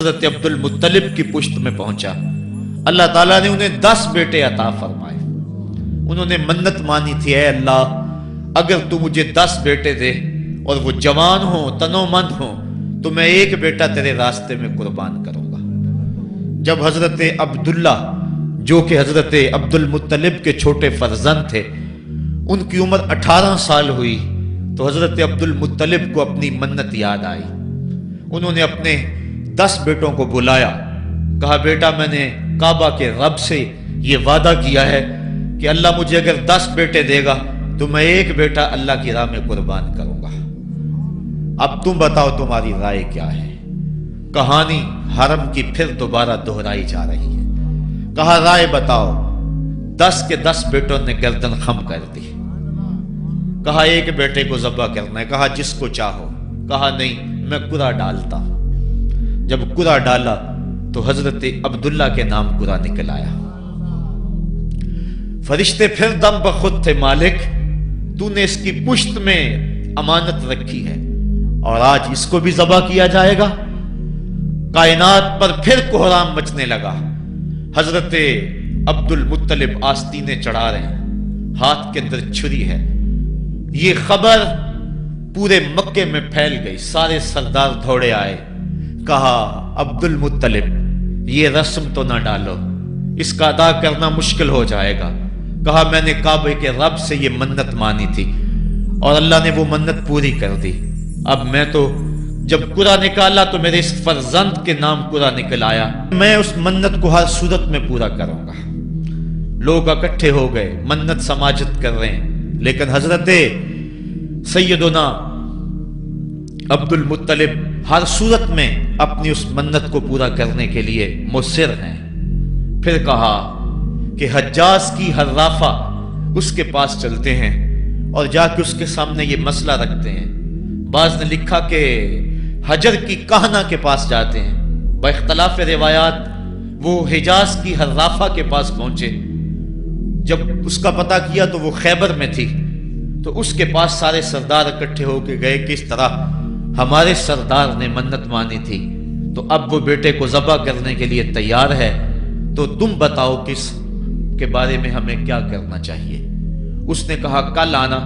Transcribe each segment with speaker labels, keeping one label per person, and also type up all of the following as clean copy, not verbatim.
Speaker 1: حضرت عبد المطلب کی پشت میں پہنچا۔ اللہ تعالیٰ نے انہیں 10 بیٹے عطا فرمائے۔ انہوں نے منت مانی تھی، اے اللہ اگر تو مجھے 10 بیٹے دے اور وہ جوان ہوں، تنو مند ہوں، تو میں ایک بیٹا تیرے راستے میں قربان کروں گا۔ جب حضرت عبداللہ جو کہ حضرت عبد المطلب کے چھوٹے فرزند تھے، ان کی عمر 18 سال ہوئی تو حضرت عبد المطلب کو اپنی منت یاد آئی۔ انہوں نے اپنے 10 بیٹوں کو بلایا، کہا بیٹا میں نے کعبہ کے رب سے یہ وعدہ کیا ہے کہ اللہ مجھے اگر 10 بیٹے دے گا تو میں ایک بیٹا اللہ کی راہ میں قربان کروں گا۔ اب تم بتاؤ تمہاری رائے کیا ہے؟ کہانی حرم کی پھر دوبارہ دہرائی جا رہی ہے۔ کہا رائے بتاؤ۔ 10 کے 10 بیٹوں نے گردن خم کر دی۔ کہا ایک بیٹے کو ذبح کرنا ہے۔ کہا جس کو چاہو۔ کہا نہیں میں قرعہ ڈالتا ہوں۔ جب قرعہ ڈالا تو حضرت عبداللہ کے نام قرعہ نکل آیا۔ فرشتے پھر دم بخود تھے، مالک تو نے اس کی پشت میں امانت رکھی ہے اور آج اس کو بھی ذبح کیا جائے گا۔ کائنات پر پھر کوہرام مچنے لگا۔ حضرت عبد المطلب آستینے چڑھا رہے ہیں، ہاتھ کے اندر چھری ہے۔ یہ خبر پورے مکے میں پھیل گئی، سارے سردار دوڑے آئے۔ کہا عبد المطلب یہ رسم تو نہ ڈالو، اس کا ادا کرنا مشکل ہو جائے گا۔ کہا میں نے کعبے کے رب سے یہ منت مانی تھی اور اللہ نے وہ منت پوری کر دی۔ اب میں تو جب قرعہ نکالا تو میرے اس فرزند کے نام قرعہ نکل آیا، میں اس منت کو ہر صورت میں پورا کروں گا۔ لوگ اکٹھے ہو گئے، منت سماجت کر رہے ہیں، لیکن حضرت سیدنا عبد المطلب ہر صورت میں اپنی اس منت کو پورا کرنے کے لیے مصر ہیں۔ پھر کہا کہ حجاز کی حرافہ اس کے پاس چلتے ہیں اور جا کے اس کے سامنے یہ مسئلہ رکھتے ہیں۔ بعض نے لکھا کہ حجر کی کہنا کے پاس جاتے ہیں۔ با اختلاف روایات وہ حجاز کی حرافہ کے پاس پہنچے۔ جب اس کا پتہ کیا تو وہ خیبر میں تھی، تو اس کے پاس سارے سردار اکٹھے ہو کے گئے کہ اس طرح ہمارے سردار نے منت مانی تھی تو اب وہ بیٹے کو ذبح کرنے کے لیے تیار ہے، تو تم بتاؤ کس کے بارے میں ہمیں کیا کرنا چاہیے۔ اس نے کہا کل آنا،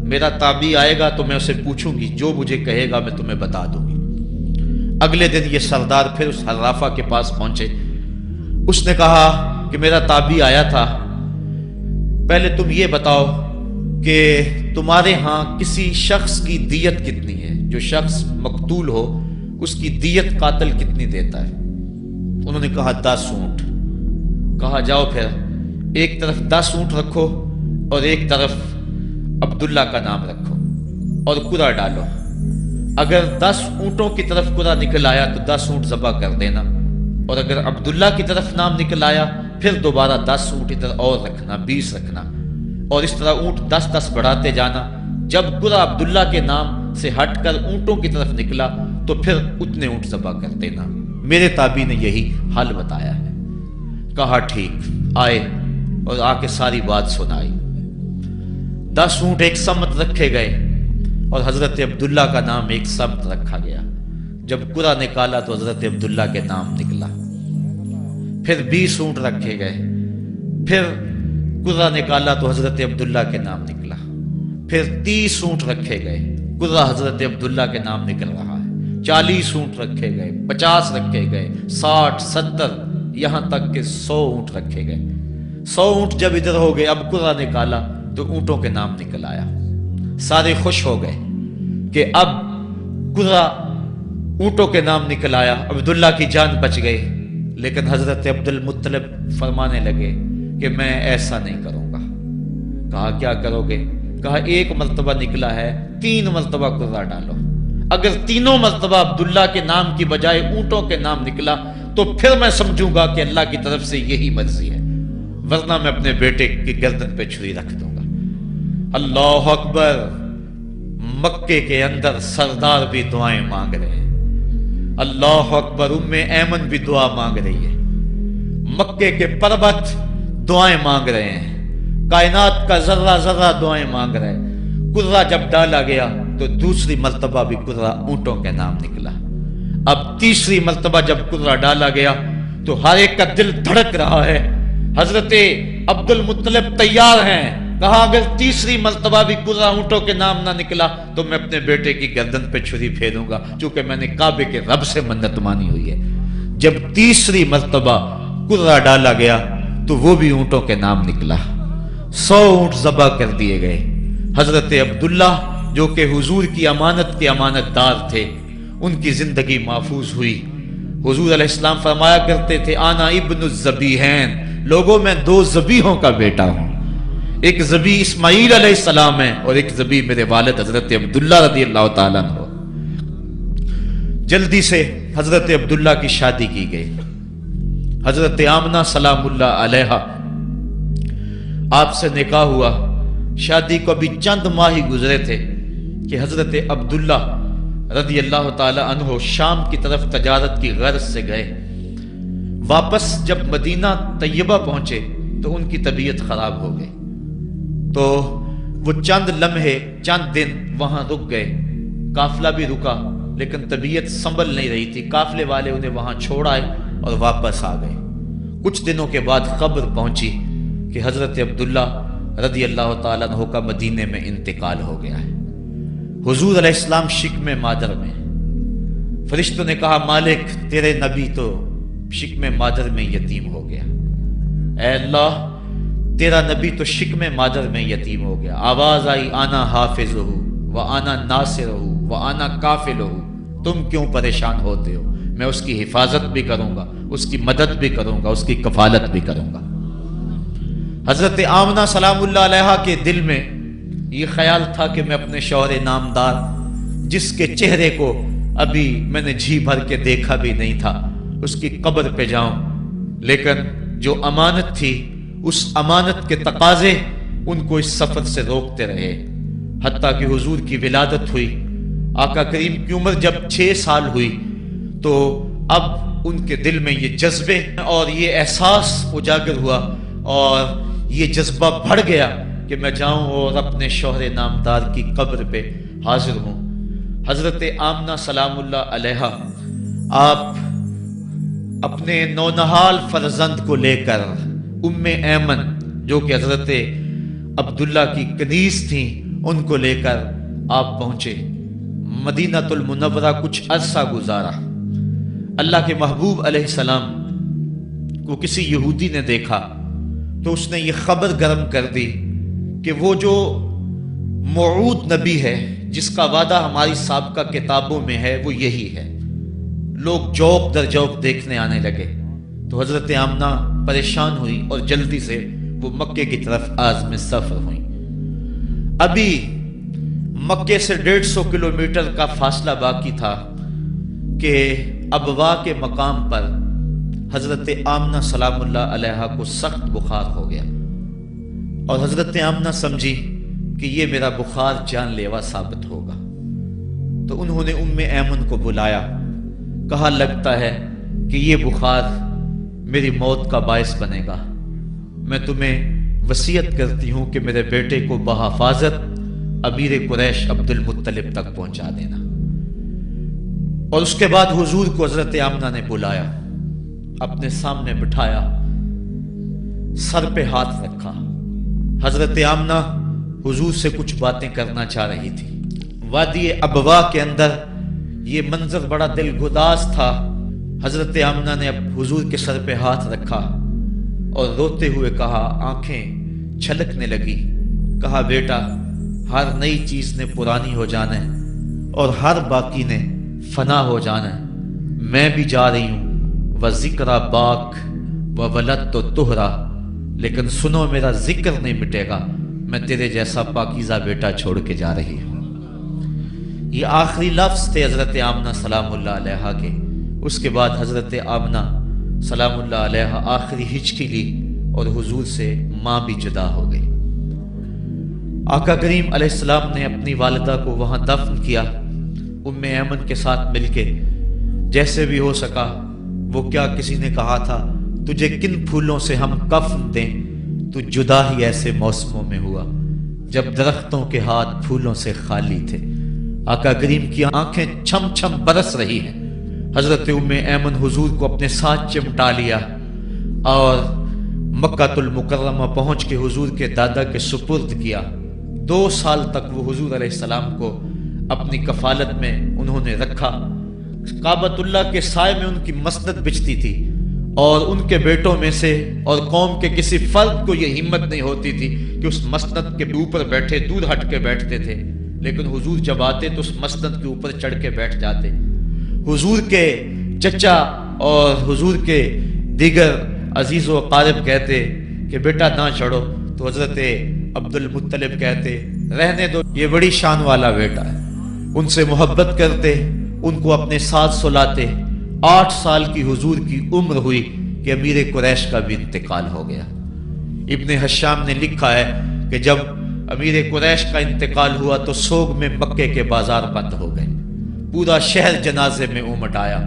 Speaker 1: میرا تابعی آئے گا تو میں اسے پوچھوں گی، جو مجھے کہے گا میں تمہیں بتا دوں گی۔ اگلے دن یہ سردار پھر اس حرافہ کے پاس پہنچے۔ اس نے کہا کہ میرا تابعی آیا تھا، پہلے تم یہ بتاؤ کہ تمہارے ہاں کسی شخص کی دیت کتنی ہے؟ جو شخص مقتول ہو اس کی دیت قاتل کتنی دیتا ہے؟ انہوں نے کہا 10 اونٹ۔ کہا جاؤ پھر ایک طرف 10 اونٹ رکھو اور ایک طرف عبداللہ کا نام رکھو اور قرعہ ڈالو۔ اگر 10 اونٹوں کی طرف قرعہ نکل آیا تو 10 اونٹ ذبح کر دینا، اور اگر عبداللہ کی طرف نام نکل آیا پھر دوبارہ 10 اونٹ ادھر اور رکھنا، 20 رکھنا، اور اس طرح اونٹ 10-10 بڑھاتے جانا۔ جب قرعہ عبداللہ کے نام سے ہٹ کر اونٹوں کی طرف نکلا تو پھر اتنے اونٹ ذبح کر دینا۔ میرے تابعی نے یہی حل بتایا ہے۔ کہا ٹھیک۔ آئے اور آ کے ساری بات سنائی۔ 10 اونٹ ایک سمت رکھے گئے اور حضرت عبداللہ کا نام ایک سمت رکھا گیا۔ جب قرعہ نکالا تو حضرت عبداللہ کے نام نکلا۔ پھر 20 اونٹ رکھے گئے، پھر قرعہ نکالا تو حضرت عبداللہ کے نام نکلا۔ پھر 30 اونٹ رکھے گئے، قرعہ حضرت عبداللہ کے نام نکل رہا ہے۔ 40 اونٹ رکھے گئے، 50 رکھے گئے، 60، 70، یہاں تک کہ 100 اونٹ رکھے گئے۔ 100 اونٹ جب ادھر ہو گئے، اب قرعہ نکالا تو اونٹوں کے نام نکل آیا۔ سارے خوش ہو گئے کہ اب قرعہ اونٹوں کے نام نکل آیا، عبداللہ کی جان بچ گئی۔ لیکن حضرت عبد المطلب فرمانے لگے کہ میں ایسا نہیں کروں گا۔ کہا کیا کرو گے؟ کہا ایک مرتبہ نکلا ہے، 3 مرتبہ قرعہ ڈالو۔ اگر تینوں مرتبہ عبداللہ کے نام کی بجائے اونٹوں کے نام نکلا تو پھر میں سمجھوں گا کہ اللہ کی طرف سے یہی مرضی ہے، ورنہ میں اپنے بیٹے کی گردن پہ چھری رکھ دوں گا۔ اللہ اکبر! مکے کے اندر سردار بھی دعائیں مانگ رہے ہیں۔ اللہ اکبر! ایمن بھی دعا مانگ رہی ہے، مکے کے پربت دعائیں مانگ رہے ہیں، کائنات کا ذرہ ذرہ دعائیں مانگ رہے ہیں۔ قرعہ جب ڈالا گیا تو دوسری مرتبہ بھی قرعہ اونٹوں کے نام نکلا۔ اب تیسری مرتبہ جب کرہ ڈالا گیا تو ہر ایک کا دل دھڑک رہا ہے. حضرت عبد المطلب تیار ہیں، کہا اگر تیسری مرتبہ بھی کرہ اونٹوں کے نام نہ نکلا تو میں اپنے بیٹے کی گردن پہ چھری پھیروں گا، چونکہ میں نے کعبے کے رب سے منت مانی ہوئی ہے. جب تیسری مرتبہ کرہ ڈالا گیا تو وہ بھی اونٹوں کے نام نکلا. 100 اونٹ ذبح کر دیے گئے. حضرت عبداللہ جو کہ حضور کی امانت کے امانت دار تھے، ان کی زندگی محفوظ ہوئی. حضور علیہ السلام فرمایا کرتے تھے آنا ابن الذبیحین، لوگوں میں 2 ذبیحوں کا بیٹا ہوں. ایک ذبیح اسماعیل علیہ السلام ہے اور ایک ذبیح میرے والد حضرت عبداللہ رضی اللہ تعالیٰ عنہ. جلدی سے حضرت عبداللہ کی شادی کی گئی. حضرت آمنہ سلام اللہ علیہا آپ سے نکاح ہوا. شادی کو ابھی چند ماہ ہی گزرے تھے کہ حضرت عبداللہ رضی اللہ تعالی عنہ شام کی طرف تجارت کی غرض سے گئے. واپس جب مدینہ طیبہ پہنچے تو ان کی طبیعت خراب ہو گئی. تو وہ چند لمحے چند دن وہاں رک گئے. قافلہ بھی رکا لیکن طبیعت سنبھل نہیں رہی تھی. قافلے والے انہیں وہاں چھوڑ آئے اور واپس آ گئے. کچھ دنوں کے بعد خبر پہنچی کہ حضرت عبداللہ رضی اللہ تعالیٰ عنہ کا مدینے میں انتقال ہو گیا ہے. حضور علیہ السلام شکم مادر میں. فرشتوں نے کہا مالک تیرے نبی تو شکم مادر میں یتیم ہو گیا. اے اللہ تیرا نبی تو شکم مادر میں یتیم ہو گیا. آواز آئی آنا حافظہ و آنا ناصرہ و آنا کافلہ، تم کیوں پریشان ہوتے ہو؟ میں اس کی حفاظت بھی کروں گا، اس کی مدد بھی کروں گا، اس کی کفالت بھی کروں گا. حضرت آمنہ سلام اللہ علیہا کے دل میں یہ خیال تھا کہ میں اپنے شوہر نامدار جس کے چہرے کو ابھی میں نے جی بھر کے دیکھا بھی نہیں تھا اس کی قبر پہ جاؤں. لیکن جو امانت تھی اس امانت کے تقاضے ان کو اس سفر سے روکتے رہے. حتیٰ کہ حضور کی ولادت ہوئی. آقا کریم کی عمر جب 6 سال ہوئی تو اب ان کے دل میں یہ جذبے اور یہ احساس اجاگر ہوا اور یہ جذبہ بڑھ گیا کہ میں جاؤں اور اپنے شوہر نامدار کی قبر پہ حاضر ہوں. حضرت آمنہ سلام اللہ علیہا آپ اپنے نونہال فرزند کو لے کر ام ایمن جو کہ حضرت عبداللہ کی کنیز تھیں ان کو لے کر آپ پہنچے مدینہ المنورہ. کچھ عرصہ گزارا. اللہ کے محبوب علیہ السلام کو کسی یہودی نے دیکھا تو اس نے یہ خبر گرم کر دی کہ وہ جو موعود نبی ہے جس کا وعدہ ہماری سابقہ کتابوں میں ہے وہ یہی ہے. لوگ جوق در جوق دیکھنے آنے لگے. تو حضرت آمنہ پریشان ہوئی اور جلدی سے وہ مکے کی طرف عازم سفر ہوئی. ابھی مکے سے 150 کلومیٹر کا فاصلہ باقی تھا کہ ابوا کے مقام پر حضرت آمنہ سلام اللہ علیہا کو سخت بخار ہو گیا اور حضرت آمنہ سمجھی کہ یہ میرا بخار جان لیوا ثابت ہوگا. تو انہوں نے ام ایمن کو بلایا. کہا لگتا ہے کہ یہ بخار میری موت کا باعث بنے گا. میں تمہیں وصیت کرتی ہوں کہ میرے بیٹے کو بحفاظت امیر قریش عبد المطلب تک پہنچا دینا. اور اس کے بعد حضور کو حضرت آمنہ نے بلایا، اپنے سامنے بٹھایا، سر پہ ہاتھ رکھا. حضرت آمنہ حضور سے کچھ باتیں کرنا چاہ رہی تھی. وادی ابوا کے اندر یہ منظر بڑا دل گداز تھا. حضرت آمنہ نے اب حضور کے سر پہ ہاتھ رکھا اور روتے ہوئے کہا، آنکھیں چھلکنے لگی. کہا بیٹا ہر نئی چیز نے پرانی ہو جانا ہے اور ہر باقی نے فنا ہو جانا ہے. میں بھی جا رہی ہوں وذکر باک و ولد تو تہرا، لیکن سنو میرا ذکر نہیں مٹے گا. میں تیرے جیسا پاکیزہ بیٹا چھوڑ کے جا رہی ہوں. یہ آخری لفظ تھے حضرت آمنہ سلام اللہ علیہا کے. اس کے بعد حضرت آمنہ سلام اللہ علیہا آخری ہچکی لی اور حضور سے ماں بھی جدا ہو گئی. آقا کریم علیہ السلام نے اپنی والدہ کو وہاں دفن کیا ام ایمن کے ساتھ مل کے جیسے بھی ہو سکا. وہ کیا کسی نے کہا تھا تجھے کن پھولوں سے ہم کفن دیں، تو جدا ہی ایسے موسموں میں ہوا جب درختوں کے ہاتھ پھولوں سے خالی تھے. آقا کریم کی آنکھیں چھم چھم برس رہی ہیں. حضرت ام ایمن حضور کو اپنے ساتھ چمٹا لیا اور مکہ المکرمہ پہنچ کے حضور کے دادا کے سپرد کیا۔ 2 سال تک وہ حضور علیہ السلام کو اپنی کفالت میں انہوں نے رکھا۔ کعبۃ اللہ کے سائے میں ان کی مسند بچتی تھی اور ان کے بیٹوں میں سے اور قوم کے کسی فرد کو یہ ہمت نہیں ہوتی تھی کہ اس مسند کے اوپر بیٹھے، دور ہٹ کے بیٹھتے تھے، لیکن حضور جب آتے تو اس مسند کے اوپر چڑھ کے بیٹھ جاتے۔ حضور کے چچا اور حضور کے دیگر عزیز و اقارب کہتے کہ بیٹا نہ چڑھو، تو حضرت عبد المطلب کہتے رہنے دو، یہ بڑی شان والا بیٹا ہے۔ ان سے محبت کرتے، ان کو اپنے ساتھ سلاتے۔ 8 سال کی حضور کی عمر ہوئی کہ امیر قریش کا بھی انتقال ہو گیا۔ ابن حشام نے لکھا ہے کہ جب امیر قریش کا انتقال ہوا تو سوگ میں مکے کے بازار بند ہو گئے، پورا شہر جنازے میں امٹ آیا،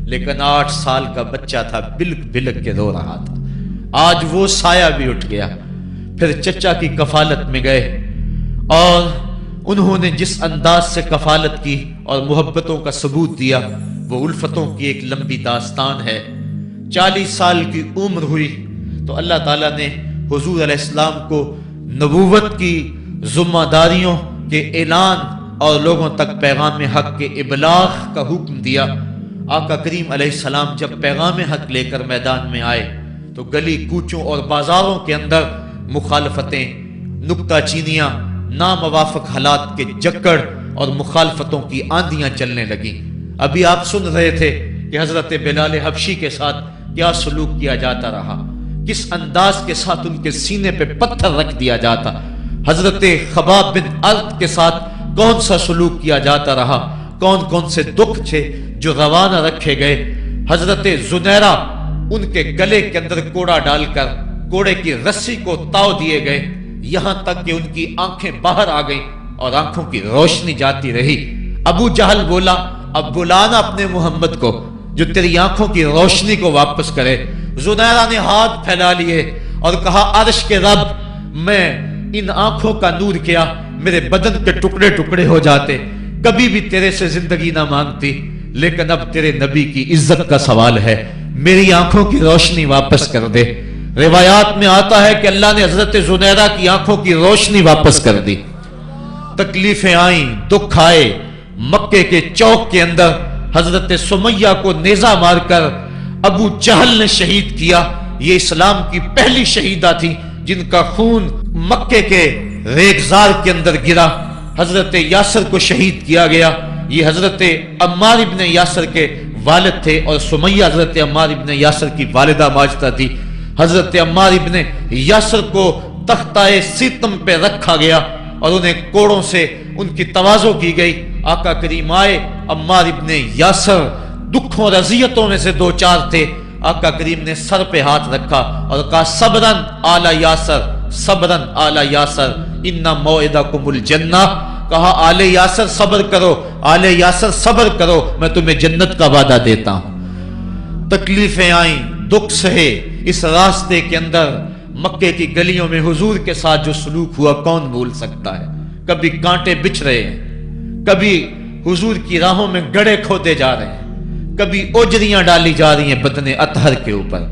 Speaker 1: لیکن 8 سال کا بچہ تھا، بلک بلک کے رو رہا تھا۔ آج وہ سایہ بھی اٹھ گیا۔ پھر چچا کی کفالت میں گئے اور انہوں نے جس انداز سے کفالت کی اور محبتوں کا ثبوت دیا وہ الفتوں کی ایک لمبی داستان ہے۔ 40 سال کی عمر ہوئی تو اللہ تعالیٰ نے حضور علیہ السلام کو نبوت کی ذمہ داریوں کے اعلان اور لوگوں تک پیغام حق کے ابلاغ کا حکم دیا۔ آقا کریم علیہ السلام جب پیغام حق لے کر میدان میں آئے تو گلی کوچوں اور بازاروں کے اندر مخالفتیں، نکتہ چینیاں، ناموافق حالات کے جکڑ اور مخالفتوں کی آندیاں چلنے لگیں۔ ابھی آپ سن رہے تھے کہ حضرت بلال حبشی کے ساتھ کیا سلوک کیا جاتا رہا، کس انداز کے ساتھ ان کے سینے پہ پتھر رکھ دیا جاتا۔ حضرت خباب بن ارد کے ساتھ کون سا سلوک کیا جاتا رہا، کون کون سے دکھ تھے جو روانہ رکھے گئے۔ حضرت زنیرہ ان کے گلے کے اندر کوڑا ڈال کر کوڑے کی رسی کو تاؤ دیے گئے، یہاں تک کہ ان کی آنکھیں باہر آ گئیں اور آنکھوں کی روشنی جاتی رہی۔ ابو جہل بولا اب بلانا اپنے محمد کو جو تیری آنکھوں کی روشنی کو واپس کرے۔ زنیرہ نے ہاتھ پھیلا لیے اور کہا عرش کے رب، میں ان آنکھوں کا نور کیا میرے بدن کے ٹکڑے ٹکڑے ہو جاتے، کبھی بھی تیرے سے زندگی نہ مانگتی، لیکن اب تیرے نبی کی عزت کا سوال ہے، میری آنکھوں کی روشنی واپس کر دے۔ روایات میں آتا ہے کہ اللہ نے حضرت زنیرہ کی آنکھوں کی روشنی واپس کر دی۔ تکلیفیں آئیں، دکھ آئے۔ مکے کے چوک کے اندر حضرت سمیہ کو نیزہ مار کر ابو جہل نے شہید کیا۔ یہ اسلام کی پہلی شہیدہ تھی جن کا خون مکے کے ریگزار کے اندر گرا۔ حضرت یاسر کو شہید کیا گیا۔ یہ حضرت عمار ابن یاسر کے والد تھے اور سمیہ حضرت عمار ابن یاسر کی والدہ ماجدہ تھی۔ حضرت عمار ابن یاسر کو تختہ سیتم پہ رکھا گیا اور انہیں کوڑوں سے ان کی تواضع کی گئی۔ آقا کریم آئے، عمار ابن یاسر دکھوں اور اذیتوں میں سے 2-4 تھے۔ آقا کریم نے سر پہ ہاتھ رکھا اور کہا صبرن آل یاسر، صبرن آل یاسر ان موعدکم الجنہ۔ کہا آل یاسر صبر کرو، آل یاسر صبر کرو، میں تمہیں جنت کا وعدہ دیتا ہوں۔ تکلیفیں آئیں، دکھ سہے۔ اس راستے کے اندر مکے کی گلیوں میں حضور کے ساتھ جو سلوک ہوا کون بھول سکتا ہے۔ کبھی کانٹے بچھ رہے ہیں، کبھی حضور کی راہوں میں گڑھے کھودے جا رہے ہیں، کبھی اوجریاں ڈالی جا رہی ہیں بدن اطہر کے اوپر۔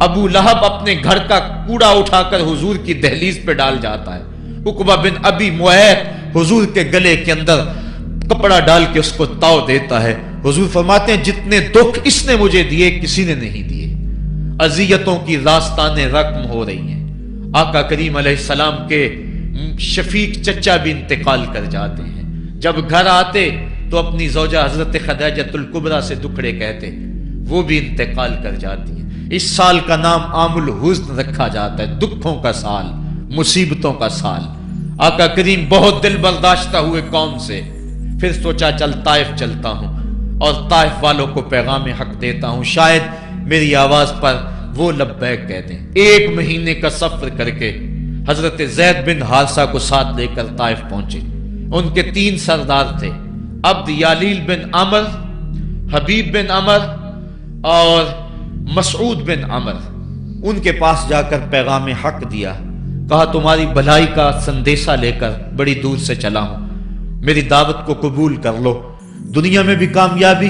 Speaker 1: ابو لہب اپنے گھر کا کوڑا اٹھا کر حضور کی دہلیز پہ ڈال جاتا ہے۔ عقبہ بن ابی معیط حضور کے گلے کے اندر کپڑا ڈال کے اس کو تاؤ دیتا ہے۔ حضور فرماتے ہیں جتنے دکھ اس نے مجھے دیے کسی نے نہیں دیے۔ اذیتوں کی داستانیں رقم ہو رہی ہیں۔ آقا کریم علیہ السلام کے شفیق چچا بھی انتقال کر جاتے ہیں۔ جب گھر آتے تو اپنی زوجہ حضرت خدیجہ الکبریٰ سے دکھڑے کہتے، وہ بھی انتقال کر جاتی ہیں۔ اس سال کا نام عام الحزن رکھا جاتا ہے، دکھوں کا سال، مصیبتوں کا سال۔ آقا کریم بہت دل برداشتہ ہوئے قوم سے، پھر سوچا چل طائف چلتا ہوں اور طائف والوں کو پیغام حق دیتا ہوں، شاید میری آواز پر وہ لبیک کہہ دیں۔ 1 مہینے کا سفر کر کے حضرت زید بن حارثہ کو ساتھ لے کر طائف پہنچے۔ ان کے 3 سردار تھے، عبد یالیل بن عمر، حبیب بن عمر اور مسعود بن عمر۔ ان کے پاس جا کر پیغام حق دیا، کہا تمہاری بھلائی کا سندیشہ لے کر بڑی دور سے چلا ہوں، میری دعوت کو قبول کر لو، دنیا میں بھی کامیابی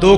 Speaker 1: 2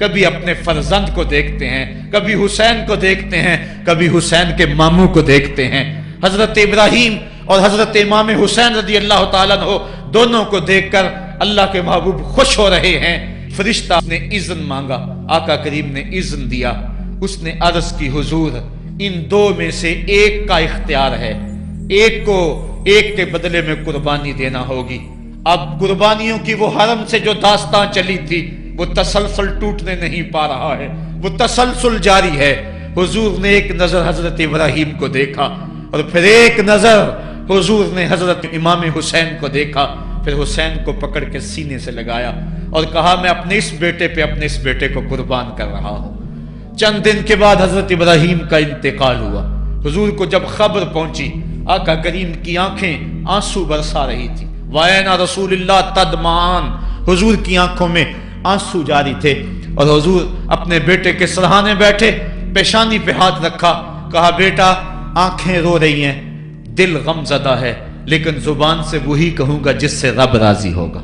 Speaker 1: کبھی اپنے فرزند کو دیکھتے ہیں، کبھی حسین کو دیکھتے ہیں، کبھی حسین کے ماموں کو دیکھتے ہیں۔ حضرت ابراہیم اور حضرت امام حسین رضی اللہ تعالیٰ عنہ دونوں کو دیکھ کر اللہ کے محبوب خوش ہو رہے ہیں۔ فرشتہ نے اذن مانگا، آقا کریم نے اذن دیا۔ اس نے عرض کی حضور ان دو میں سے ایک کا اختیار ہے، ایک کو ایک کے بدلے میں قربانی دینا ہوگی۔ اب قربانیوں کی وہ حرم سے جو داستان چلی تھی وہ تسلسل ٹوٹنے نہیں پا رہا ہے، وہ تسلسل جاری ہے۔ حضور نے ایک نظر حضرت ابراہیم کو دیکھا اور پھر ایک نظر حضور نے حضرت امام حسین کو دیکھا، پھر حسین کو پکڑ کے سینے سے لگایا اور کہا میں اپنے اس بیٹے پہ اپنے اس بیٹے کو قربان کر رہا ہوں۔ چند دن کے بعد حضرت ابراہیم کا انتقال ہوا۔ حضور کو جب خبر پہنچی، آقا کریم کی آنکھیں آنسو برسا رہی تھی۔ وَأَيْنَ رسول اللہ تدمعان، حضور کی آنکھوں میں آنسو جاری تھے اور حضور اپنے بیٹے کے سرہانے بیٹھے، پیشانی پہ ہاتھ رکھا، کہا بیٹا آنکھیں رو رہی ہیں، دل غم زدہ ہے، لیکن زبان سے وہی کہوں گا جس سے رب راضی ہوگا۔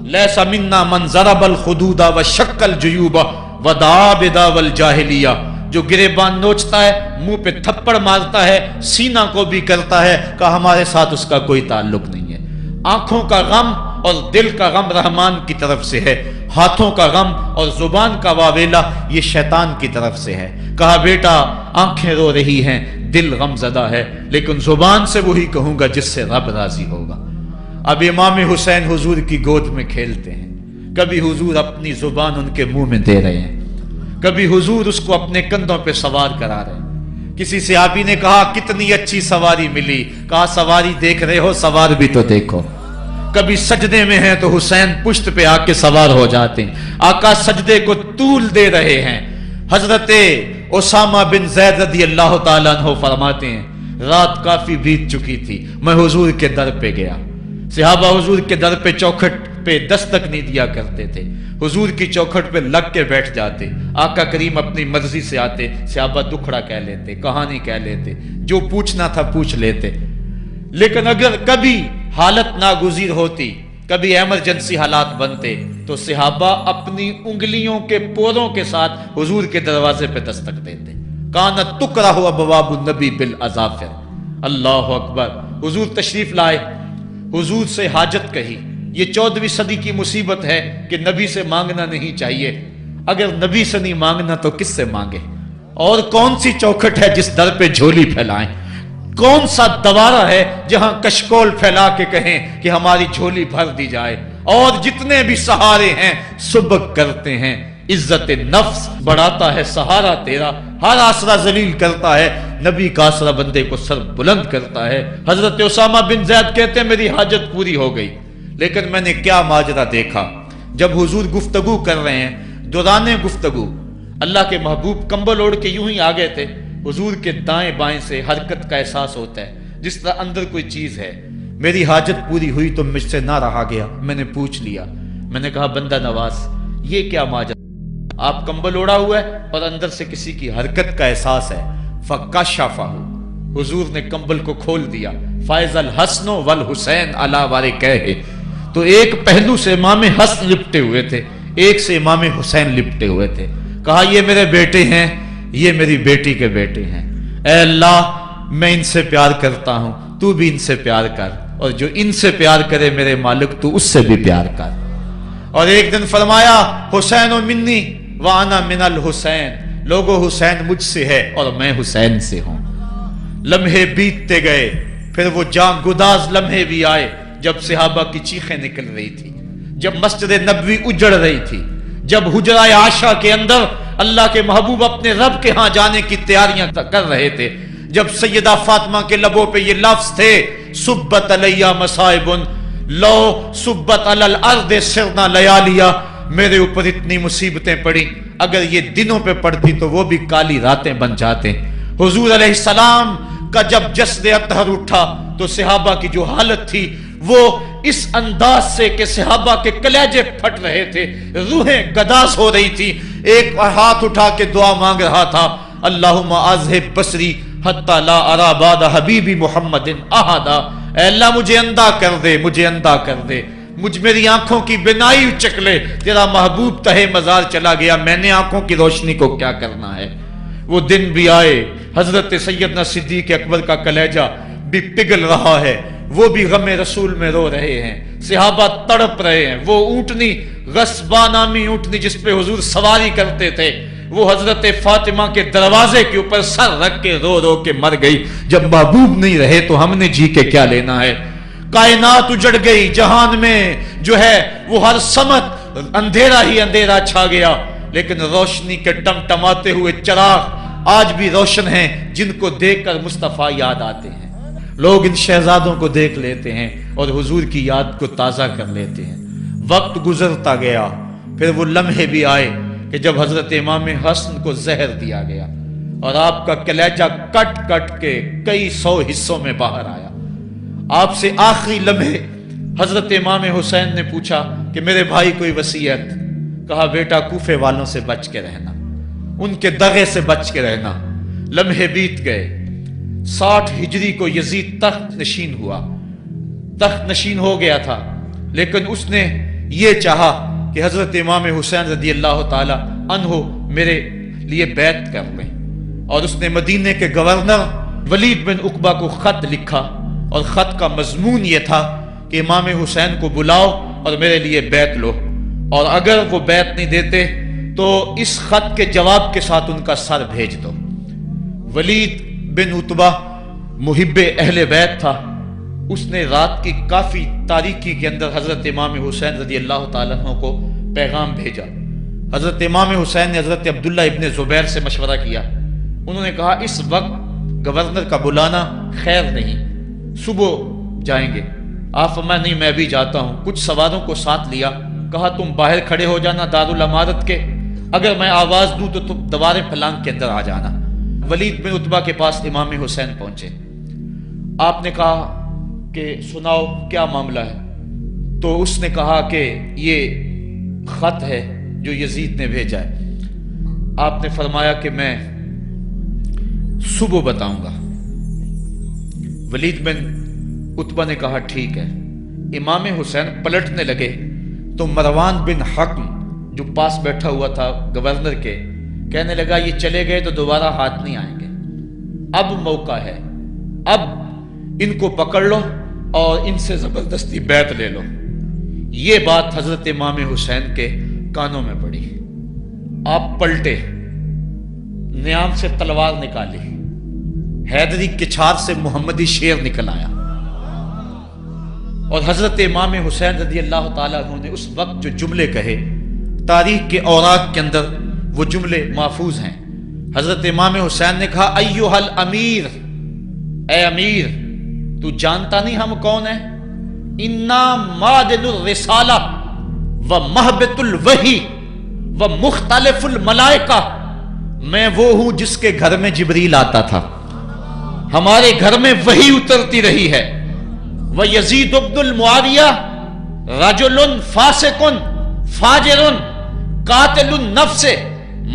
Speaker 1: لَيْسَ مِنَّا مَنْ ضَرَبَ الْخُدُودَ وَشَقَّ الْجُيُوبَ وَدَعَا بِدَعْوَى الْجَاهِلِيَّةِ، جو گریبان نوچتا ہے، منہ پہ تھپڑ مارتا ہے، سینہ کو بھی کرتا ہے، کہ ہمارے ساتھ اس کا کوئی تعلق نہیں ہے۔ آنکھوں کا غم اور دل کا غم رحمان کی طرف سے ہے، ہاتھوں کا غم اور زبان کا واویلا یہ شیطان کی طرف سے ہے۔ کہا بیٹا آنکھیں رو رہی ہیں، دل غم زدہ ہے، لیکن زبان سے وہی کہوں گا جس سے رب راضی ہوگا۔ اب امام حسین حضور کی گود میں کھیلتے ہیں، کبھی حضور اپنی زبان ان کے منہ میں دے رہے ہیں، کبھی حضور اس کو اپنے کندھوں پہ سوار کرا رہے ہیں۔ کسی صحابی نے کہا کتنی اچھی سواری ملی، کہا سواری دیکھ رہے ہو سوار بھی تو دیکھو۔ کبھی سجدے میں ہیں تو حسین پشت پہ آ کے سوار ہو جاتے ہیں، آقا سجدے کو طول دے رہے ہیں۔ حضرت اسامہ بن زید رضی اللہ تعالیٰ عنہ فرماتے ہیں رات کافی بیت چکی تھی، میں حضور کے در پہ گیا۔ صحابہ حضور کے در پہ چوکھٹ پہ دستک نہیں دیا کرتے تھے، حضور کی چوکھٹ پہ لگ کے بیٹھ جاتے، آقا کریم اپنی مرضی سے آتے، صحابہ دکھڑا کہہ لیتے، کہانی کہہ لیتے، جو پوچھنا تھا پوچھ لیتے۔ لیکن اگر کبھی حالت ناگزیر ہوتی، کبھی ایمرجنسی حالات بنتے، تو صحابہ اپنی انگلیوں کے پوروں کے ساتھ حضور کے دروازے پہ دستک دیتے۔ کانت تکرہ ابواب النبی بالاظافر، اللہ اکبر۔ حضور تشریف لائے، حضور سے حاجت کہی۔ یہ 14ویں صدی کی مصیبت ہے کہ نبی سے مانگنا نہیں چاہیے، اگر نبی سے نہیں مانگنا تو کس سے مانگے؟ اور کون سی چوکھٹ ہے جس در پہ جھولی پھیلائیں؟ کون سا دوارہ ہے جہاں کشکول پھیلا کے کہیں کہ ہماری جھولی بھر دی جائے؟ اور جتنے بھی سہارے ہیں سبک کرتے ہیں، عزت نفس بڑھاتا ہے سہارا تیرا، ہر آسرا ذلیل کرتا ہے، نبی کا آسرا بندے کو سر بلند کرتا ہے۔ حضرت اسامہ بن زید کہتے ہیں میری حاجت پوری ہو گئی، لیکن میں نے کیا ماجرا دیکھا۔ جب حضور گفتگو کر رہے ہیں، دوران گفتگو اللہ کے محبوب کمبل اوڑھ کے یوں ہی آگے تھے، حضور کے دائیں بائیں سے حرکت کا احساس ہوتا ہے جس طرح اندر کوئی چیز ہے۔ میری حاجت پوری ہوئی تو مجھ سے نہ رہا گیا، میں نے پوچھ لیا، میں نے کہا بندہ نواز یہ کیا ماجرا؟ آپ کمبل اوڑھا ہوا ہے اور اندر سے کسی کی حرکت کا احساس ہے۔ فکشفہ، حضور نے کمبل کو کھول دیا۔ فائز الحسن والحسین علی وارکیہ، تو ایک پہلو سے امام حسن لپٹے ہوئے تھے، ایک سے امام حسین لپٹے ہوئے تھے۔ کہا یہ میرے بیٹے ہیں، یہ میری بیٹی کے بیٹے ہیں، اے اللہ میں ان سے پیار کرتا ہوں، تو بھی ان سے پیار کر، اور جو ان سے پیار کرے میرے مالک تو اس سے بھی پیار کر۔ اور ایک دن فرمایا حسین منی وانا من الحسین، لوگو حسین مجھ سے ہے اور میں حسین سے ہوں۔ لمحے بیتتے گئے، پھر وہ جاں گداز لمحے بھی آئے جب صحابہ کی چیخیں نکل رہی تھی، جب مسجد نبوی اجڑ رہی تھی، جب حجرہ عائشہ کے اندر اللہ کے محبوب اپنے رب کے ہاں جانے کی تیاریاں کر رہے تھے، جب سیدہ فاطمہ کے لبوں پہ یہ لفظ تھے سبت علیہ مصائب لو سبت علی الارض سرنا لیالیا، میرے اوپر اتنی مصیبتیں پڑی، اگر یہ دنوں پہ پڑتی تو وہ بھی کالی راتیں بن جاتے۔ حضور علیہ السلام کا جب جسد اطہر اٹھا تو صحابہ کی جو حالت تھی وہ اس انداز سے کہ صحابہ کے کلیجے پھٹ رہے تھے، روحیں گداز ہو رہی تھی۔ ایک ہاتھ اٹھا کے دعا مانگ رہا تھا، اللہم اذہب بصری حتی لا ارا بعد حبیبی محمد احدا، اے اللہ مجھے اندھا کر دے، مجھے اندھا کر دے، مجھ میری آنکھوں کی بینائی اچک لے، تیرا محبوب تہے مزار چلا گیا، میں نے آنکھوں کی روشنی کو کیا کرنا ہے۔ وہ دن بھی آئے، حضرت سیدنا صدیق اکبر کا کلیجہ بھی پگھل رہا ہے، وہ بھی غم رسول میں رو رہے ہیں، صحابہ تڑپ رہے ہیں۔ وہ اونٹنی، غصبہ نامی اونٹنی جس پہ حضور سواری کرتے تھے، وہ حضرت فاطمہ کے دروازے کے اوپر سر رکھ کے رو رو کے مر گئی۔ جب محبوب نہیں رہے تو ہم نے جی کے کیا لینا ہے۔ کائنات اجڑ گئی، جہان میں جو ہے وہ ہر سمت اندھیرا ہی اندھیرا چھا گیا، لیکن روشنی کے ٹمٹماتے ہوئے چراغ آج بھی روشن ہیں، جن کو دیکھ کر مصطفیٰ یاد آتے ہیں۔ لوگ ان شہزادوں کو دیکھ لیتے ہیں اور حضور کی یاد کو تازہ کر لیتے ہیں۔ وقت گزرتا گیا، پھر وہ لمحے بھی آئے کہ جب حضرت امام حسن کو زہر دیا گیا اور آپ کا کلیجہ کٹ کٹ کے کئی سو حصوں میں باہر آیا۔ آپ سے آخری لمحے حضرت امام حسین نے پوچھا کہ میرے بھائی کوئی وصیت؟ کہا بیٹا کوفے والوں سے بچ کے رہنا، ان کے دغے سے بچ کے رہنا۔ لمحے بیت گئے، 60 ہجری کو یزید تخت نشین ہوا، تخت نشین ہو گیا تھا، لیکن اس نے یہ چاہا کہ حضرت امام حسین رضی اللہ تعالی عنہ میرے لیے بیعت کر لیں، اور اس نے مدینے کے گورنر ولید بن عقبہ کو خط لکھا، اور خط کا مضمون یہ تھا کہ امام حسین کو بلاؤ اور میرے لیے بیعت لو، اور اگر وہ بیعت نہیں دیتے تو اس خط کے جواب کے ساتھ ان کا سر بھیج دو۔ ولید بن عتبہ محب اہل بیت تھا، اس نے رات کی کافی تاریکی کے اندر حضرت امام حسین رضی اللہ تعالیٰ عنہ کو پیغام بھیجا۔ حضرت امام حسین نے حضرت عبداللہ ابن زبیر سے مشورہ کیا، انہوں نے کہا اس وقت گورنر کا بلانا خیر نہیں، صبح جائیں گے۔ آپ فرمایا نہیں میں بھی جاتا ہوں۔ کچھ سواروں کو ساتھ لیا، کہا تم باہر کھڑے ہو جانا دارالامارت کے، اگر میں آواز دوں تو تم دوارے پلانگ کے اندر آ جانا۔ ولید بن عتبہ کے پاس امام حسین پہنچے، آپ نے کہا کہ سناؤ کیا معاملہ ہے؟ تو اس نے کہا کہ یہ خط ہے جو یزید نے بھیجا ہے۔ آپ نے فرمایا کہ میں صبح بتاؤں گا۔ ولید بن عتبہ نے کہا ٹھیک ہے۔ امام حسین پلٹنے لگے تو مروان بن حکم جو پاس بیٹھا ہوا تھا گورنر کے، کہنے لگا یہ چلے گئے تو دوبارہ ہاتھ نہیں آئیں گے، اب موقع ہے، اب ان کو پکڑ لو اور ان سے زبردستی بیعت لے لو۔ یہ بات حضرت امام حسین کے کانوں میں پڑی، آپ پلٹے، نیام سے تلوار نکالی، حیدری کچھار سے محمدی شیر نکل آیا، اور حضرت امام حسین رضی اللہ تعالیٰ عنہ نے اس وقت جو جملے کہے، تاریخ کے اوراق کے اندر وہ جملے محفوظ ہیں۔ حضرت امام حسین نے کہا ایھا الامیر، اے امیر تو جانتا نہیں ہم کون ہیں؟ انا معدن الرسالہ و محبت الوحی و مختلف الملائکہ، میں وہ ہوں جس کے گھر میں جبریل آتا تھا، ہمارے گھر میں وحی اترتی رہی ہے۔ وَيَزِيدُ بْنُ الْمُعَاوِيَةِ رَجُلٌ فَاسِقٌ فَاجِرٌ قَاتِلُ النَّفْسِ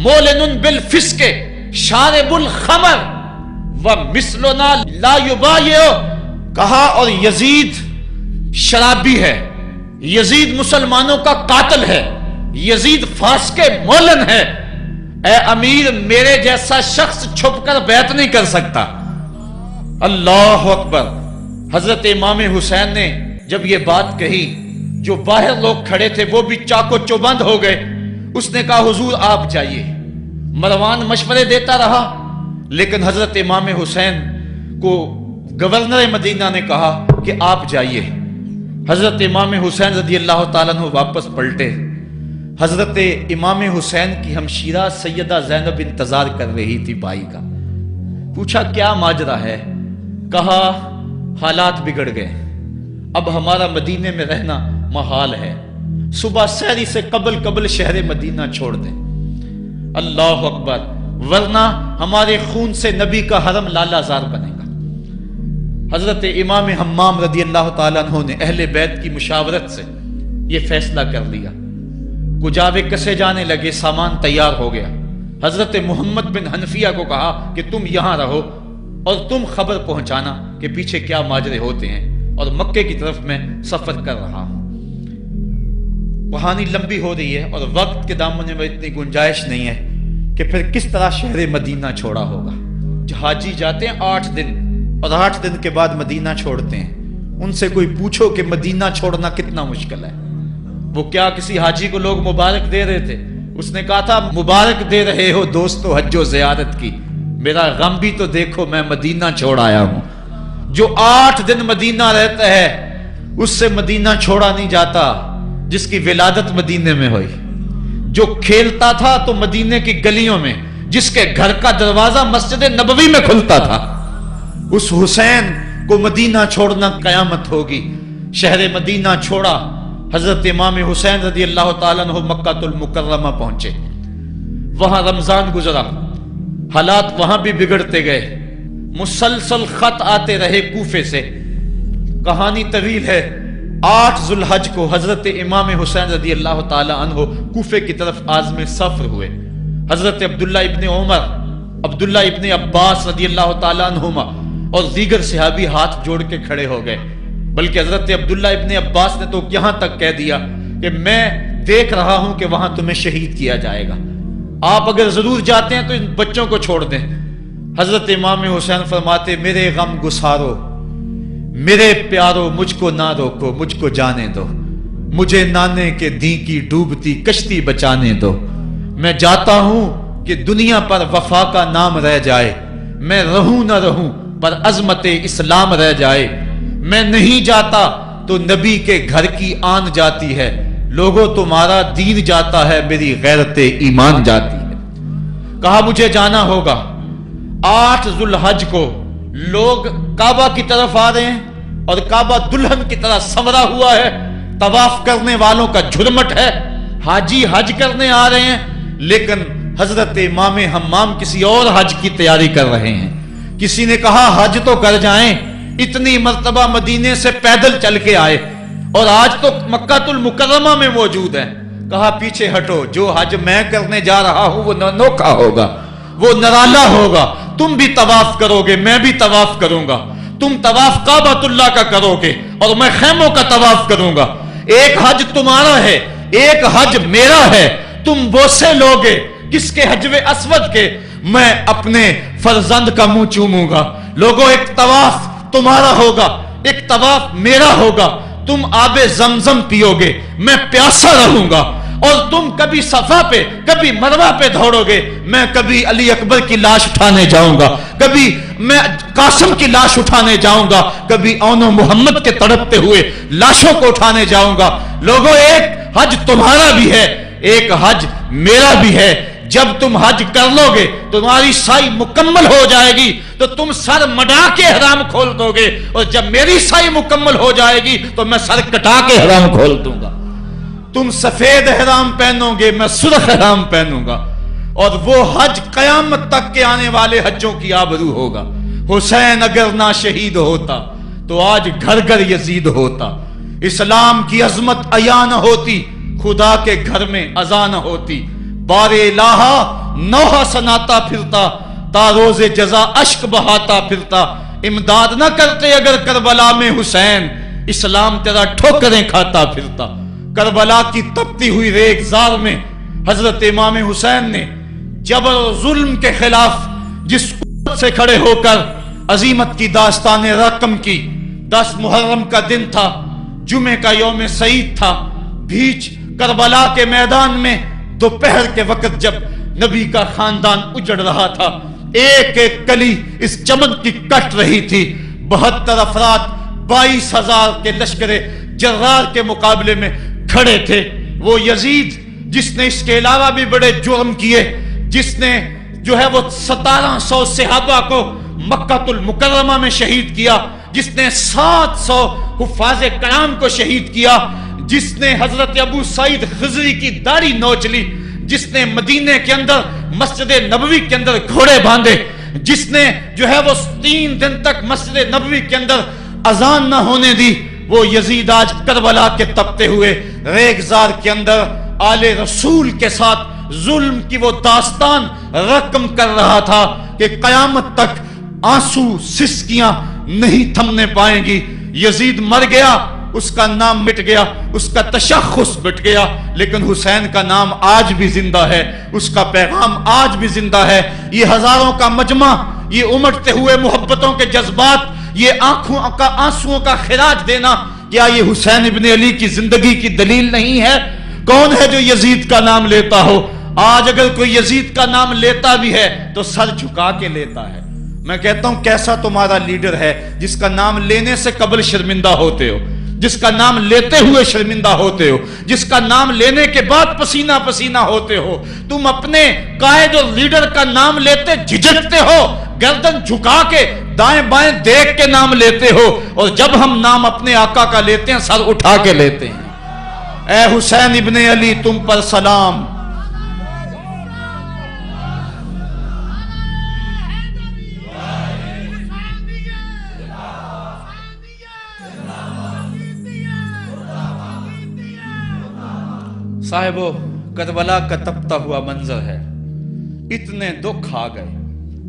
Speaker 1: مُعْلِنٌ بِالْفِسْقِ شَارِبُ الْخَمْرِ وَمِثْلُنَا لَا يُبَايِعُ، کہا اور یزید شرابی ہے، یزید مسلمانوں کا قاتل ہے، یزید فاسق مولن ہے، اے امیر میرے جیسا شخص چھپ کر بیعت نہیں کر سکتا۔ اللہ اکبر۔ حضرت امام حسین نے جب یہ بات کہی، جو باہر لوگ کھڑے تھے وہ بھی چاقو چوبند ہو گئے۔ اس نے کہا حضور آپ جائیے۔ مروان مشورے دیتا رہا، لیکن حضرت امام حسین کو گورنر مدینہ نے کہا کہ آپ جائیے۔ حضرت امام حسین رضی اللہ تعالیٰ عنہ واپس پلٹے۔ حضرت امام حسین کی ہمشیرہ سیدہ زینب انتظار کر رہی تھی بھائی کا۔ پوچھا کیا ماجرا ہے؟ کہا حالات بگڑ گئے، اب ہمارا مدینے میں رہنا محال ہے، صبح سحری سے قبل شہر مدینہ چھوڑ دیں۔ اللہ اکبر، ورنہ ہمارے خون سے نبی کا حرم لالا زار بنے گا۔ حضرت امام حمام رضی اللہ تعالیٰ عنہ نے اہل بیت کی مشاورت سے یہ فیصلہ کر لیا۔ کجاوے کسے جانے لگے، سامان تیار ہو گیا۔ حضرت محمد بن حنفیہ کو کہا کہ تم یہاں رہو اور تم خبر پہنچانا کہ پیچھے کیا ماجرے ہوتے ہیں، اور مکے کی طرف میں سفر کر رہا ہوں۔ کہانی لمبی ہو رہی ہے اور وقت کے دامن میں اتنی گنجائش نہیں ہے کہ پھر کس طرح شہر مدینہ چھوڑا ہوگا. حاجی جاتے ہیں 8 دن اور 8 دن کے بعد مدینہ چھوڑتے ہیں. ان سے کوئی پوچھو کہ مدینہ چھوڑنا کتنا مشکل ہے. وہ کیا کسی حاجی کو لوگ مبارک دے رہے تھے؟ اس نے کہا تھا مبارک دے رہے ہو دوستو حج و زیارت کی، میرا غم بھی تو دیکھو، میں مدینہ چھوڑ آیا ہوں. جو 8 دن مدینہ رہتا ہے اس سے مدینہ چھوڑا نہیں جاتا جس کی ولادت مدینے میں ہوئی. جو کھیلتا تھا تو مدینے کی گلیوں میں، جس کے گھر کا دروازہ مسجد نبوی میں کھلتا تھا، اس حسین کو مدینہ چھوڑنا قیامت ہوگی. شہر مدینہ چھوڑا. حضرت امام حسین رضی اللہ تعالیٰ عنہ مکہ المکرمہ پہنچے. وہاں رمضان گزرا، حالات وہاں بھی بگڑتے گئے. مسلسل خط آتے رہے کوفے سے. کہانی طویل ہے. 8 ذو الحج کو حضرت امام حسین رضی اللہ تعالیٰ عنہ کوفے کی طرف عازم سفر ہوئے. حضرت عبداللہ ابن عمر، عبداللہ ابن عباس رضی اللہ تعالیٰ عنہما اور دیگر صحابی ہاتھ جوڑ کے کھڑے ہو گئے. بلکہ حضرت عبداللہ ابن عباس نے تو یہاں تک کہہ دیا کہ میں دیکھ رہا ہوں کہ وہاں تمہیں شہید کیا جائے گا، آپ اگر ضرور جاتے ہیں تو ان بچوں کو چھوڑ دیں. حضرت امام حسین فرماتے میرے غم گسارو، میرے پیارو، مجھ کو نہ روکو، مجھ کو جانے دو، مجھے نانے کے دی کی ڈوبتی کشتی بچانے دو. میں جاتا ہوں کہ دنیا پر وفا کا نام رہ جائے، میں رہوں نہ رہوں پر عظمت اسلام رہ جائے. میں نہیں جاتا تو نبی کے گھر کی آن جاتی ہے. لوگوں تمہارا دین جاتا ہے، میری غیرت ایمان جاتی ہے. کہا مجھے جانا ہوگا. 8 ذو الحج کو لوگ کعبہ کی طرف آ رہے ہیں اور کعبہ دلہن کی طرح سنورا ہوا ہے. طواف کرنے والوں کا جھرمٹ ہے. حاجی حج کرنے آ رہے ہیں لیکن حضرت امام حمام کسی اور حج کی تیاری کر رہے ہیں. کسی نے کہا حج تو کر جائیں، اتنی مرتبہ مدینے سے پیدل چل کے آئے اور آج تو مکہ المکرمہ میں موجود ہے. کہا پیچھے ہٹو، جو حج میں کرنے جا رہا ہوں وہ نوکھا ہوگا، وہ نرالا ہوگا. تم بھی طواف کرو گے، میں بھی طواف کروں گا. تم طواف کعبۃ اللہ کا کرو گے اور میں خیموں کا طواف کروں گا. ایک حج تمہارا ہے، ایک حج میرا ہے. تم بوسے لوگے کس کے؟ حجر اسود کے. میں اپنے فرزند کا منہ چوموں گا. لوگوں ایک طواف تمہارا ہوگا، ایک طواف میرا ہوگا. تم آب زمزم پیو گے، میں پیاسا رہوں گا. اور تم کبھی صفا پہ کبھی مروہ پہ دوڑو گے، میں کبھی علی اکبر کی لاش اٹھانے جاؤں گا، کبھی میں قاسم کی لاش اٹھانے جاؤں گا، کبھی اون محمد کے تڑپتے ہوئے لاشوں کو اٹھانے جاؤں گا. لوگوں ایک حج تمہارا بھی ہے، ایک حج میرا بھی ہے. جب تم حج کر لو گے تمہاری سائی مکمل ہو جائے گی تو تم سر مڈا کے احرام کھول دو گے، اور جب میری سائی مکمل ہو جائے گی تو میں سر کٹا کے احرام کھول دوں گا. تم سفید احرام پہنو گے، میں سرخ احرام پہنوں گا. اور وہ حج قیامت تک کے آنے والے حجوں کی آبرو ہوگا. حسین اگر نہ شہید ہوتا تو آج گھر گھر یزید ہوتا. اسلام کی عظمت عیاں نہ ہوتی، خدا کے گھر میں اذان نہ ہوتی. بار الہ نوحہ سناتا پھرتا، تا روز جزا اشک بہاتا پھرتا. امداد نہ کرتے اگر کربلا میں حسین، اسلام تیرا ٹھوکریں کھاتا پھرتا. کربلا کی تپتی ہوئی ریگزار میں حضرت امام حسین نے جبر و ظلم کے خلاف جس قوت سے کھڑے ہو کر عظیمت کی داستان رقم کی. 10 محرم کا دن تھا، جمعے کا یوم سعید تھا. بھیچ کربلا کے میدان میں دوپہر کے وقت جب نبی کا خاندان اجڑ رہا تھا، ایک ایک کلی اس چمن کی کٹ رہی تھی. 72 افراد 22,000 کے لشکر جرار کے مقابلے میں کھڑے تھے. وہ یزید جس نے اس کے علاوہ بھی بڑے جرم کیے، جس نے جو ہے وہ 1700 صحابہ کو مکہ المکرمہ میں شہید کیا، جس نے 700 حفاظ کرام کو شہید کیا، جس نے حضرت ابو سعید خضری کی داڑھی نوچ لی، جس نے مدینے کے اندر مسجد نبوی کے اندر گھوڑے باندھے، جس نے جو ہے وہ 3 دن تک مسجد نبوی کے اندر اذان نہ ہونے دی، وہ یزید آج کربلا کے تپتے ہوئے ریگزار کے اندر آل رسول کے ساتھ ظلم کی وہ داستان رقم کر رہا تھا کہ قیامت تک آنسو سسکیاں نہیں تھمنے پائیں گی. یزید مر گیا اس کا نام مٹ گیا، اس کا تشخص مٹ گیا، لیکن حسین کا نام آج بھی زندہ ہے، اس کا پیغام آج بھی زندہ ہے۔ یہ ہزاروں کا مجمع، یہ امٹتے ہوئے محبتوں کے جذبات، یہ آنکھوں کا آنسوؤں کا خراج دینا، کیا یہ حسین ابن علی کی زندگی کی دلیل نہیں ہے؟ کون ہے جو یزید کا نام لیتا ہو؟ آج اگر کوئی یزید کا نام لیتا بھی ہے تو سر جھکا کے لیتا ہے۔ میں کہتا ہوں کیسا تمہارا لیڈر ہے جس کا نام لینے سے قبل شرمندہ ہوتے ہو، جس کا نام لیتے ہوئے شرمندہ ہوتے ہو، جس کا نام لینے کے بعد پسینہ پسینہ ہوتے ہو۔ تم اپنے قائد اور لیڈر کا نام لیتے جھجکتے ہو، گردن جھکا کے دائیں بائیں دیکھ کے نام لیتے ہو، اور جب ہم نام اپنے آقا کا لیتے ہیں سر اٹھا کے لیتے ہیں۔ اے حسین ابن علی تم پر سلام۔ صاحبو، کربلا کا تپتا ہوا منظر ہے، اتنے دکھ آ گئے۔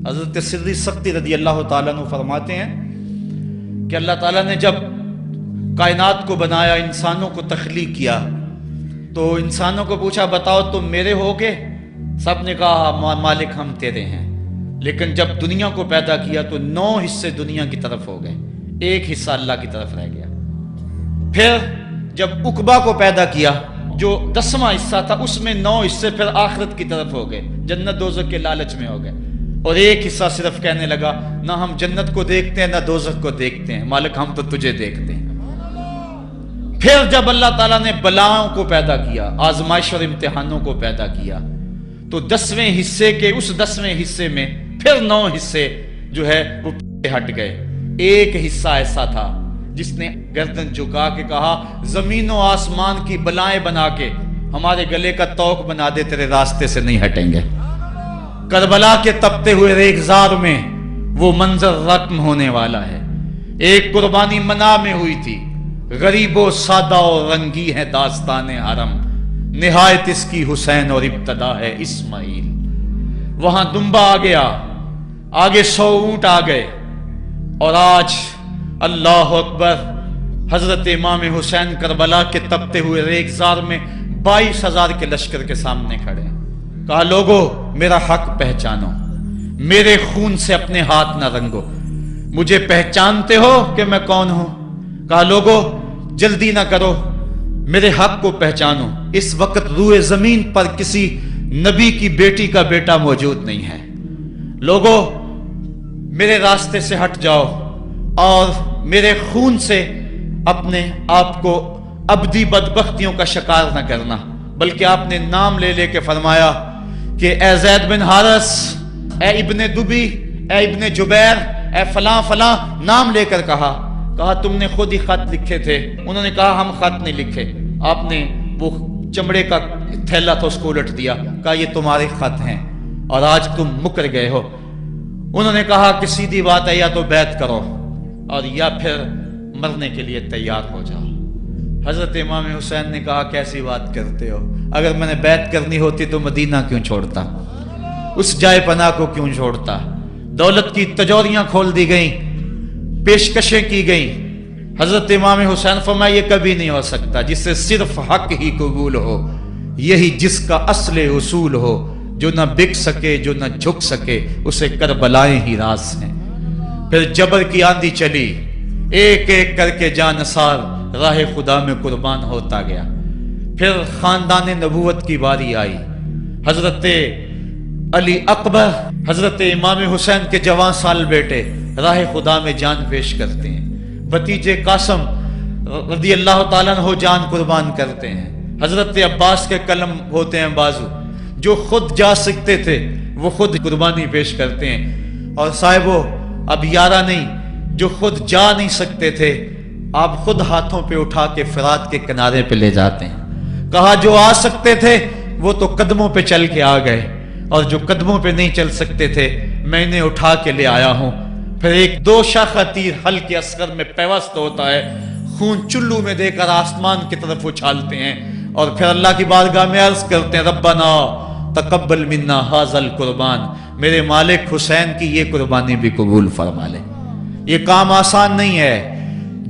Speaker 1: حضرت سری سختی رضی اللہ تعالیٰ عنہ فرماتے ہیں کہ اللہ تعالیٰ نے جب کائنات کو بنایا، انسانوں کو تخلیق کیا، تو انسانوں کو پوچھا بتاؤ تم میرے ہوگے؟ سب نے کہا مالک ہم تیرے ہیں۔ لیکن جب دنیا کو پیدا کیا تو 9 حصے دنیا کی طرف ہو گئے، 1 حصہ اللہ کی طرف رہ گیا۔ پھر جب عقبہ کو پیدا کیا جو 10واں حصہ تھا، اس میں 9 حصے پھر آخرت کی طرف ہو گئے، جنت دوزخ کے لالچ میں ہو گئے، اور 1 حصہ صرف کہنے لگا نہ ہم جنت کو دیکھتے ہیں نہ دوزخ کو دیکھتے ہیں، مالک ہم تو تجھے دیکھتے ہیں۔ پھر جب اللہ تعالیٰ نے بلاؤں کو پیدا کیا، آزمائش اور امتحانوں کو پیدا کیا، تو 10ویں حصے کے اس 10ویں حصے میں پھر 9 حصے جو ہے وہ ہٹ گئے۔ 1 حصہ ایسا تھا جس نے گردن جھکا کے کہا زمین و آسمان کی بلائیں بنا کے ہمارے گلے کا توق بنا دے، تیرے راستے سے نہیں ہٹیں گے۔ کربلا کے تپتے ہوئے ریگزار میں وہ منظر رقم ہونے والا ہے۔ ایک قربانی منا میں ہوئی تھی، غریب و سادہ اور رنگی ہے داستان حرم، نہایت اس کی حسین اور ابتدا ہے اسماعیل۔ وہاں دمبا آ گیا، آگے 100 اونٹ آ گئے، اور آج اللہ اکبر، حضرت امام حسین کربلا کے تپتے ہوئے ریگزار میں 22,000 کے لشکر کے سامنے کھڑے۔ کہا لوگو میرا حق پہچانو، میرے خون سے اپنے ہاتھ نہ رنگو، مجھے پہچانتے ہو کہ میں کون ہوں؟ کہا لوگو جلدی نہ کرو، میرے حق کو پہچانو، اس وقت روئے زمین پر کسی نبی کی بیٹی کا بیٹا موجود نہیں ہے، لوگو میرے راستے سے ہٹ جاؤ اور میرے خون سے اپنے آپ کو ابدی بدبختیوں کا شکار نہ کرنا۔ بلکہ آپ نے نام لے لے کے فرمایا کہ اے زید بن حارث، اے ابن دبی، اے ابن جبیر، اے فلاں فلاں، نام لے کر کہا تم نے خود ہی خط لکھے تھے؟ انہوں نے کہا ہم خط نہیں لکھے۔ آپ نے وہ چمڑے کا تھیلا تھا اس کو الٹ دیا، کہا یہ تمہارے خط ہیں اور آج تم مکر گئے ہو۔ انہوں نے کہا کہ سیدھی بات ہے، یا تو بیعت کرو اور یا پھر مرنے کے لیے تیار ہو جاؤ۔ حضرت امام حسین نے کہا کیسی بات کرتے ہو، اگر میں نے بیعت کرنی ہوتی تو مدینہ کیوں چھوڑتا، اس جائے پناہ کو کیوں چھوڑتا؟ دولت کی تجوریاں کھول دی گئیں، پیشکشیں کی گئیں۔ حضرت امام حسین فرمایا یہ کبھی نہیں ہو سکتا، جس سے صرف حق ہی قبول ہو، یہی جس کا اصل اصول ہو، جو نہ بک سکے جو نہ جھک سکے، اسے کربلائیں ہی راز ہیں۔ پھر جبر کی آندھی چلی، ایک ایک کر کے جانثار راہ خدا میں قربان ہوتا گیا۔ پھر خاندان نبوت کی باری آئی، حضرت علی اکبر حضرت امام حسین کے جوان سال بیٹے راہ خدا میں جان پیش کرتے ہیں، بھتیجے قاسم رضی اللہ تعالیٰ عنہ جان قربان کرتے ہیں، حضرت عباس کے قلم ہوتے ہیں بازو، جو خود جا سکتے تھے وہ خود قربانی پیش کرتے ہیں۔ اور صاحبو اب یارہ نہیں، جو خود جا نہیں سکتے تھے آپ خود ہاتھوں پہ اٹھا کے فرات کے کنارے پہ لے جاتے ہیں۔ کہا جو آ سکتے تھے وہ تو قدموں پہ چل کے آ گئے، اور جو قدموں پہ نہیں چل سکتے تھے میں انہیں اٹھا کے لے آیا ہوں۔ پھر ایک 2 شاخہ تیر ہلکے اصغر میں پیوست ہوتا ہے، خون چلو میں دے کر آسمان کی طرف اچھالتے ہیں، اور پھر اللہ کی بارگاہ میں عرض کرتے ہیں ربنا تقبل منا ھذا القربان، میرے مالک حسین کی یہ قربانی بھی قبول فرما لے۔ یہ کام آسان نہیں ہے،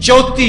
Speaker 1: 34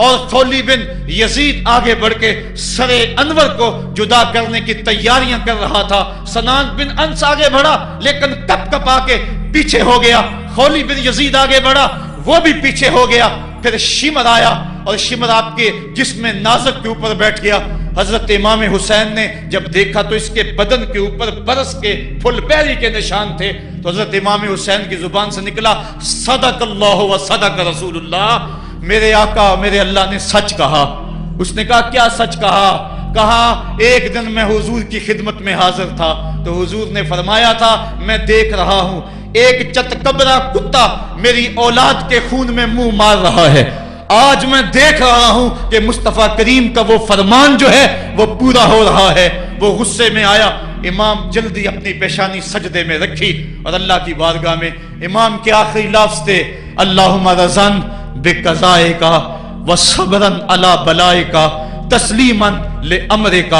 Speaker 1: اور خولي بن یزید آگے بڑھ کے سر انور کو جدا کرنے کی تیاریاں کر رہا تھا. سنان بن انس آگے بڑھا لیکن کپ کپا کے پیچھے ہو گیا. خولي بن یزید آگے بڑھا, وہ بھی پیچھے ہو گیا. پھر شمر آیا اور شمر آپ کے جسم نازک کے اوپر بیٹھ گیا. حضرت امام حسین نے جب دیکھا تو اس کے بدن کے اوپر برس کے پھل پیری کے نشان تھے. تو حضرت امام حسین کی زبان سے نکلا, صدق اللہ و صدق رسول اللہ, میرے آقا میرے اللہ نے سچ کہا. اس نے کہا کیا سچ کہا؟ کہا ایک دن میں حضور کی خدمت میں حاضر تھا تو حضور نے فرمایا تھا میں دیکھ رہا ہوں ایک چتکبرا کتا میری اولاد کے خون میں منہ مار رہا ہے. آج میں دیکھ رہا ہوں کہ مصطفیٰ کریم کا وہ فرمان جو ہے وہ پورا ہو رہا ہے. وہ غصے میں آیا. امام جلدی اپنی پیشانی سجدے میں رکھی اور اللہ کی بارگاہ میں امام کے آخری لفظ تھے, اللہم رضن بقضائک وصبرن علی بلائک تسلیما لامرک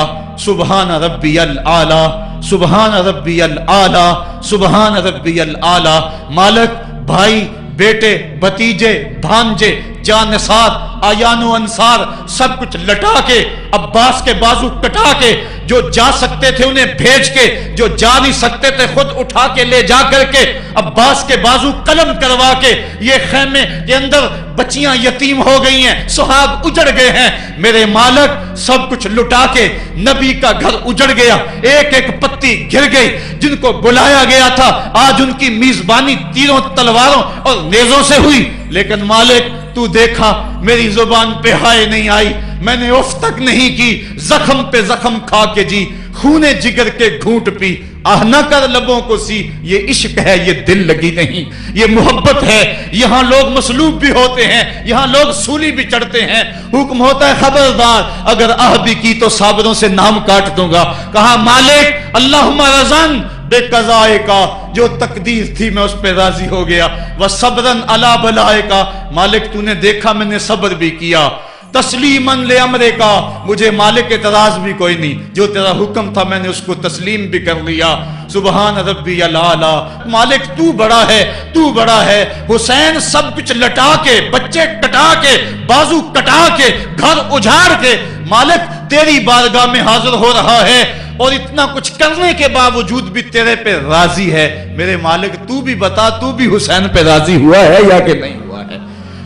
Speaker 1: سبحان ربی الاعلی سبحان ربی الاعلی سبحان ربی الاعلی. مالک بھائی بیٹے بھتیجے بھانجے جانثار آیان و انصار سب کچھ لٹا کے, عباس کے بازو کٹا کے, جو جا سکتے تھے انہیں بھیج کے, جو جا نہیں سکتے تھے خود اٹھا کے لے جا کر کے عباس کے بازو قلم کروا کے یہ خیمے کے اندر بچیاں یتیم ہو گئی ہیں, سہاگ اجڑ گئے ہیں. میرے مالک سب کچھ لٹا کے نبی کا گھر اجڑ گیا, ایک ایک پتی گر گئی. جن کو بلایا گیا تھا آج ان کی میزبانی تیروں تلواروں اور نیزوں سے ہوئی. لیکن مالک تو دیکھا میری زبان پہ ہائے نہیں آئی, میں نے اف تک نہیں کی, زخم پہ زخم کھا کے جی, خونے جگر کے گھونٹ پی, آہ نہ کر لبوں کو سی. یہ عشق ہے, یہ دل لگی نہیں, یہ محبت ہے. یہاں لوگ مصلوب بھی ہوتے ہیں, یہاں لوگ سولی بھی چڑھتے ہیں. حکم ہوتا ہے خبردار اگر آہ بھی کی تو صابروں سے نام کاٹ دوں گا. کہا مالک اللہم رضن بے قضائے کا, جو تقدیر تھی میں اس پہ راضی ہو گیا. وصبرن علی بلائے کا, مالک تو نے دیکھا میں نے صبر بھی کیا. تسلیماً لامرے کا, مجھے مالک اعتراض بھی کوئی نہیں, جو تیرا حکم تھا میں نے اس کو تسلیم بھی کر لیا. سبحان ربی الاعلی. مالک تو بڑا ہے, تو بڑا ہے. حسین سب کچھ لٹا کے, بچے کٹا کے, بازو کٹا کے, گھر اجاڑ کے مالک تیری بارگاہ میں حاضر ہو رہا ہے اور اتنا کچھ کرنے کے باوجود بھی تیرے پہ راضی ہے. میرے مالک تو بھی بتا, تو بھی حسین پہ راضی ہوا ہے یا کہ نہیں ہوا ہے؟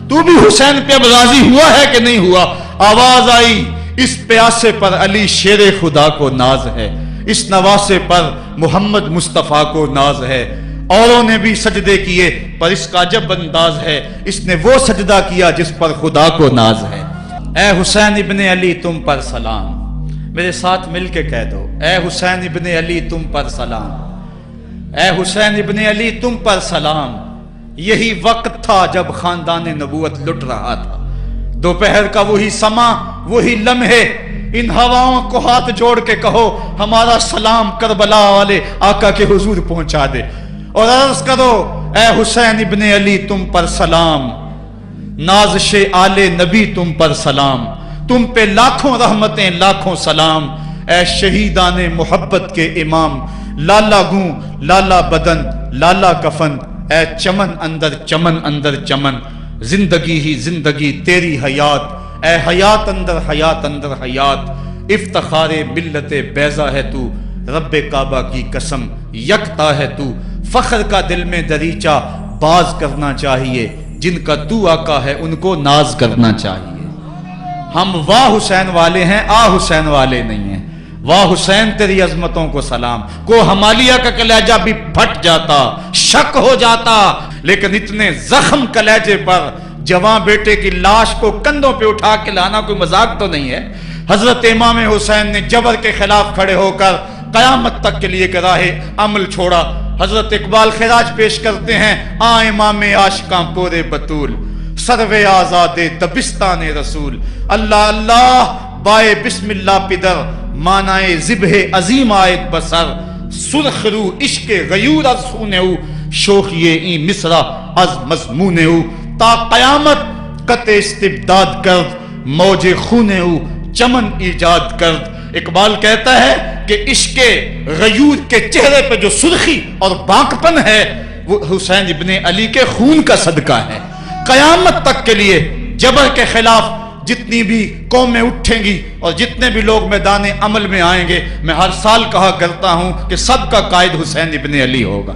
Speaker 1: تو بھی حسین پہ راضی ہوا ہے کہ نہیں ہوا؟ آواز آئی, اس پیاسے پر علی شیر خدا کو ناز ہے, اس نواسے پر محمد مصطفیٰ کو ناز ہے. اوروں نے بھی سجدے کیے پر اس کا عجب انداز ہے, اس نے وہ سجدہ کیا جس پر خدا کو ناز ہے. اے حسین ابن علی تم پر سلام, میرے ساتھ مل کے کہہ دو, اے حسین ابن علی تم پر سلام, اے حسین ابن علی تم پر سلام. یہی وقت تھا جب خاندان نبوت لٹ رہا تھا, دوپہر کا وہی سما, وہی لمحے. ان ہواؤں کو ہاتھ جوڑ کے کہو ہمارا سلام کربلا والے آقا کے حضور پہنچا دے, اور عرض کرو اے حسین ابن علی تم پر سلام, نازش آل نبی تم پر سلام, تم پہ لاکھوں رحمتیں لاکھوں سلام. اے شہیدان محبت کے امام, لالا گوں لالا بدن لالا کفن, اے چمن اندر چمن, زندگی ہی زندگی تیری حیات, اے حیات اندر حیات. افتخار ملت بیضا ہے تو, رب کعبہ کی قسم یکتا ہے تو. فخر کا دل میں دریچہ باز کرنا چاہیے, جن کا تو آقا ہے ان کو ناز کرنا چاہیے. ہم واہ حسین والے ہیں, آ حسین والے نہیں ہیں. واہ حسین تیری عظمتوں کو سلام. کو ہمالیہ کا کلیجہ بھی پھٹ جاتا, شک ہو جاتا, لیکن اتنے زخم کلیجے پر جوان بیٹے کی لاش کو کندھوں پہ اٹھا کے لانا کوئی مذاق تو نہیں ہے. حضرت امام حسین نے جبر کے خلاف کھڑے ہو کر قیامت تک کے لیے راہ عمل چھوڑا. حضرت اقبال خراج پیش کرتے ہیں, آ امام عاشقاں پورے بطول, سروے آزاد دبستان رسول. اللہ اللہ بائے بسم اللہ پدر, مانائے ذبح عظیم آیت بسر. سرخ رو عشق غیور از سونہو, شوخی این مصرع از مضمونہو. تا قیامت قطع استبداد کرد, موج خونہو چمن ایجاد کرد. اقبال کہتا ہے کہ عشق غیور کے چہرے پہ جو سرخی اور بانکپن ہے وہ حسین ابن علی کے خون کا صدقہ ہے. قیامت تک کے لیے جبر کے خلاف
Speaker 2: جتنی بھی قومیں اٹھیں گی اور جتنے بھی لوگ میدان عمل میں آئیں گے، میں ہر سال کہا کرتا ہوں کہ سب کا قائد حسین ابن علی ہوگا۔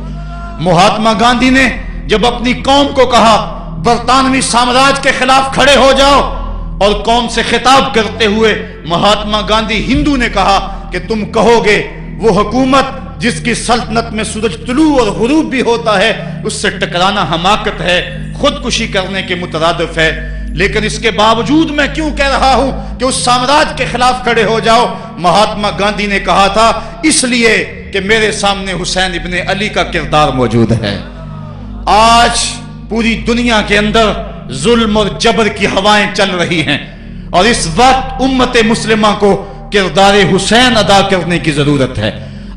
Speaker 2: مہاتما گاندھی نے جب اپنی قوم کو کہا برطانوی سامراج کے خلاف کھڑے ہو جاؤ، اور قوم سے خطاب کرتے ہوئے مہاتما گاندھی ہندو نے کہا کہ تم کہو گے وہ حکومت جس کی سلطنت میں سورج طلوع اور غروب بھی ہوتا ہے، اس سے ٹکرانا حماقت ہے، خودکشی کرنے کے مترادف ہے۔ لیکن اس کے باوجود میں کیوں کہہ رہا ہوں کہ اس سامراج کے خلاف کھڑے ہو جاؤ؟ مہاتما گاندھی نے کہا تھا اس لیے کہ میرے سامنے حسین ابن علی کا کردار موجود ہے۔ آج پوری دنیا کے اندر ظلم اور جبر کی ہوائیں چل رہی ہیں، اور اس وقت امت مسلمہ کو کردار حسین ادا کرنے کی ضرورت ہے۔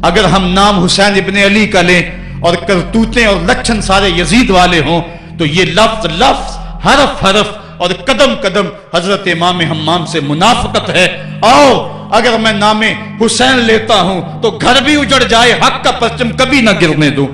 Speaker 2: اگر ہم نام حسین ابن علی کا لیں اور کرتوتیں اور لچھن سارے یزید والے ہوں، تو یہ لفظ لفظ، حرف حرف اور قدم قدم حضرت امام حمام سے منافقت ہے۔ آؤ اگر میں نام حسین لیتا ہوں تو گھر بھی اجڑ جائے، حق کا پرچم کبھی نہ گرنے دوں۔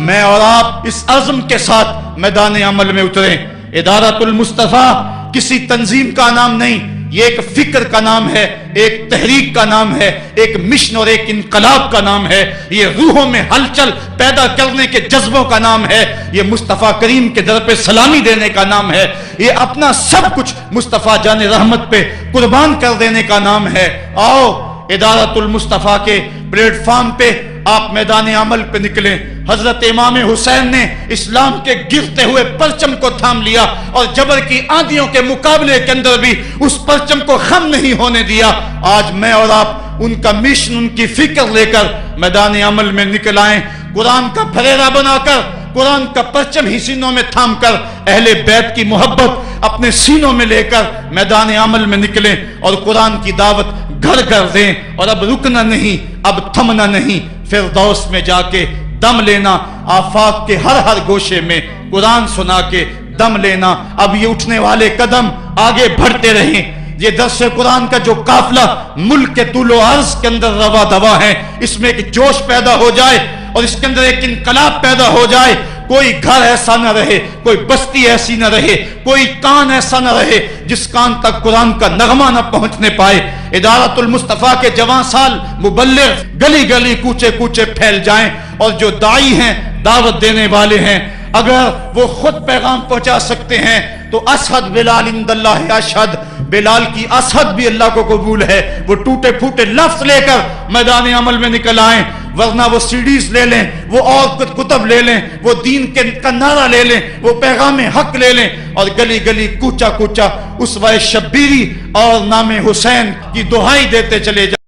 Speaker 2: میں اور آپ اس عزم کے ساتھ میدان عمل میں اتریں۔ ادارۃ المصطفیٰ کسی تنظیم کا نام نہیں، یہ ایک فکر کا نام ہے، ایک تحریک کا نام ہے، ایک مشن اور ایک انقلاب کا نام ہے، یہ روحوں میں ہلچل پیدا کرنے کے جذبوں کا نام ہے، یہ مصطفیٰ کریم کے در پہ سلامی دینے کا نام ہے، یہ اپنا سب کچھ مصطفیٰ جان رحمت پہ قربان کر دینے کا نام ہے۔ آؤ ادارۃ المصطفیٰ کے پلیٹ فارم پہ آپ میدان عمل پہ نکلیں۔ حضرت امام حسین نے اسلام کے گرتے ہوئے پرچم کو تھام لیا، اور جبر کی آندھیوں کے مقابلے کے اندر بھی اس پرچم کو خم نہیں ہونے دیا۔ آج میں اور آپ ان کا مشن، ان کی فکر لے کر میدان عمل میں نکل آئیں، قرآن کا پھریرا بنا کر، قرآن کا پرچم ہی سینوں میں تھام کر، اہل بیت کی محبت اپنے سینوں میں لے کر میدان عمل میں نکلیں اور قرآن کی دعوت گھر گھر دیں۔ اور اب رکنا نہیں، اب تھمنا نہیں، فردوس میں جا کے دم لینا، آفاق کے ہر ہر گوشے میں قرآن سنا کے دم لینا۔ اب یہ اٹھنے والے قدم آگے بڑھتے رہیں۔ یہ درس قرآن کا جو قافلہ ملک کے طول و عرض کے اندر روا دوا ہے، اس میں ایک جوش پیدا ہو جائے اور اس کے اندر ایک انقلاب پیدا ہو جائے۔ کوئی گھر ایسا نہ رہے، کوئی بستی ایسی نہ رہے، کوئی کان ایسا نہ رہے جس کان تک قرآن کا نغمہ نہ پہنچنے پائے۔ ادارۃ المصطفیٰ کے جوان سال مبلغ گلی گلی کوچے کوچے پھیل جائیں، اور جو داعی ہیں، دعوت دینے والے ہیں، اگر وہ خود پیغام پہنچا سکتے ہیں تو اشہد بلال عند اللہ اشہد، بلال کی اشہد بھی اللہ کو قبول ہے۔ وہ ٹوٹے پھوٹے لفظ لے کر میدان عمل میں نکل آئیں، ورنہ وہ سیڈیز لے لیں، وہ اور کتب لے لیں، وہ دین کا نعرہ لے لیں، وہ پیغام حق لے لیں، اور گلی گلی کوچا کوچا اسوہ شبیری اور نام حسین کی دہائی دیتے چلے جائیں۔